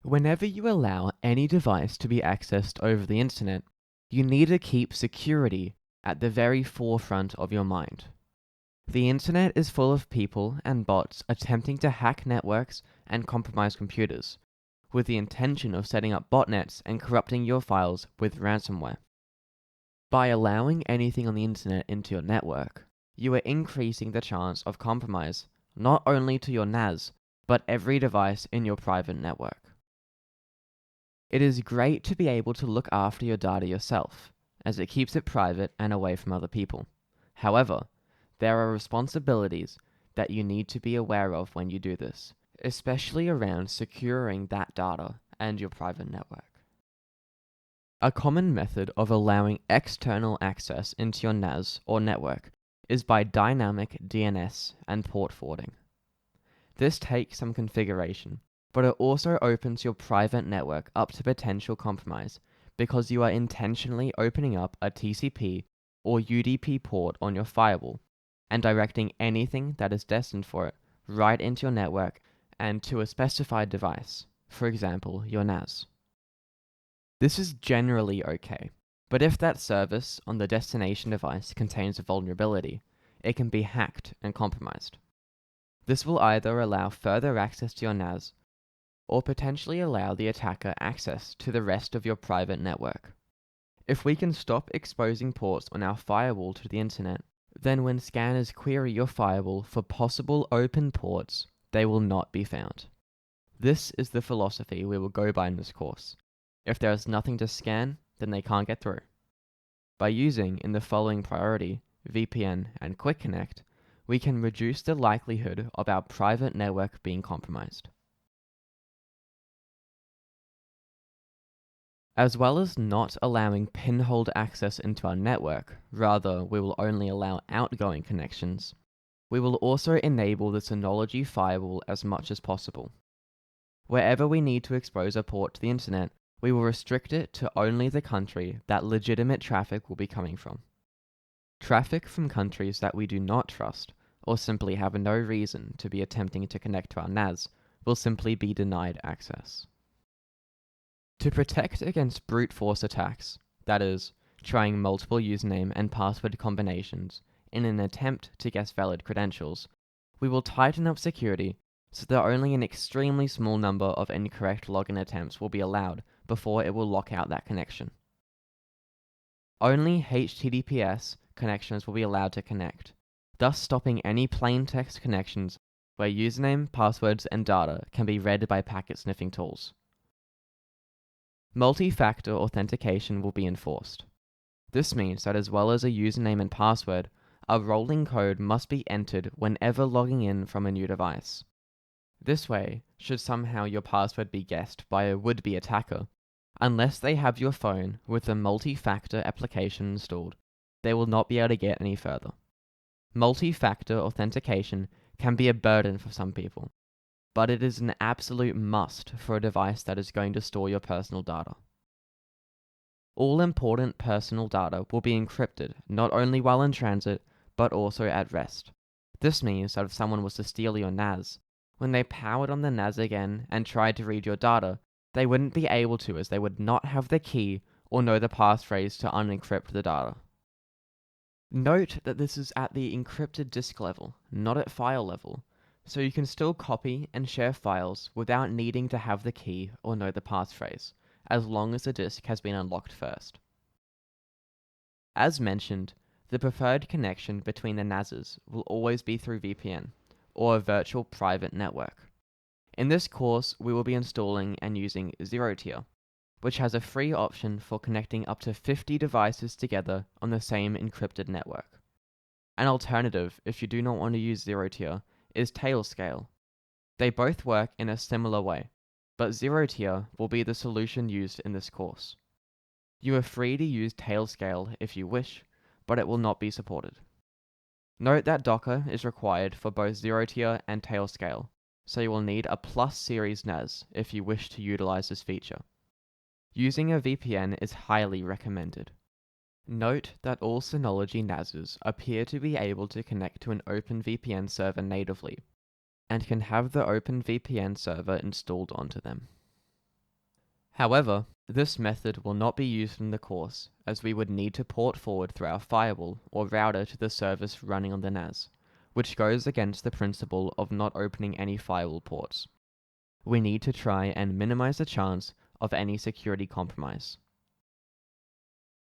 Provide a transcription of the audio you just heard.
Whenever you allow any device to be accessed over the internet, you need to keep security at the very forefront of your mind. The internet is full of people and bots attempting to hack networks and compromise computers, with the intention of setting up botnets and corrupting your files with ransomware. By allowing anything on the internet into your network, you are increasing the chance of compromise not only to your NAS, but every device in your private network. It is great to be able to look after your data yourself, as it keeps it private and away from other people. However, there are responsibilities that you need to be aware of when you do this, especially around securing that data and your private network. A common method of allowing external access into your NAS or network is by dynamic DNS and port forwarding. This takes some configuration, but it also opens your private network up to potential compromise because you are intentionally opening up a TCP or UDP port on your firewall and directing anything that is destined for it right into your network and to a specified device, for example, your NAS. This is generally okay, but if that service on the destination device contains a vulnerability, it can be hacked and compromised. This will either allow further access to your NAS or potentially allow the attacker access to the rest of your private network. If we can stop exposing ports on our firewall to the internet, then when scanners query your firewall for possible open ports, they will not be found. This is the philosophy we will go by in this course. If there is nothing to scan, then they can't get through. By using in the following priority, VPN and Quick Connect, we can reduce the likelihood of our private network being compromised. As well as not allowing pinhold access into our network, rather we will only allow outgoing connections, we will also enable the Synology Firewall as much as possible. Wherever we need to expose a port to the internet, we will restrict it to only the country that legitimate traffic will be coming from. Traffic from countries that we do not trust, or simply have no reason to be attempting to connect to our NAS, will simply be denied access. To protect against brute force attacks, that is, trying multiple username and password combinations in an attempt to guess valid credentials, we will tighten up security so that only an extremely small number of incorrect login attempts will be allowed before it will lock out that connection. Only HTTPS connections will be allowed to connect, thus stopping any plain text connections where username, passwords, and data can be read by packet sniffing tools. Multi-factor authentication will be enforced. This means that as well as a username and password, a rolling code must be entered whenever logging in from a new device. This way, should somehow your password be guessed by a would-be attacker, unless they have your phone with the multi-factor application installed, they will not be able to get any further. Multi-factor authentication can be a burden for some people, but it is an absolute must for a device that is going to store your personal data. All important personal data will be encrypted not only while in transit, but also at rest. This means that if someone was to steal your NAS, when they powered on the NAS again and tried to read your data, they wouldn't be able to, as they would not have the key or know the passphrase to unencrypt the data. Note that this is at the encrypted disk level, not at file level, so you can still copy and share files without needing to have the key or know the passphrase, as long as the disk has been unlocked first. As mentioned, the preferred connection between the NASes will always be through VPN, or a virtual private network. In this course, we will be installing and using ZeroTier, which has a free option for connecting up to 50 devices together on the same encrypted network. An alternative, if you do not want to use ZeroTier, is Tailscale. They both work in a similar way, but ZeroTier will be the solution used in this course. You are free to use Tailscale if you wish, but it will not be supported. Note that Docker is required for both ZeroTier and Tailscale, so you will need a Plus series NAS if you wish to utilize this feature. Using a VPN is highly recommended. Note that all Synology NASes appear to be able to connect to an OpenVPN server natively, and can have the OpenVPN server installed onto them. However, this method will not be used in the course, as we would need to port forward through our firewall or router to the service running on the NAS, which goes against the principle of not opening any firewall ports. We need to try and minimize the chance of any security compromise.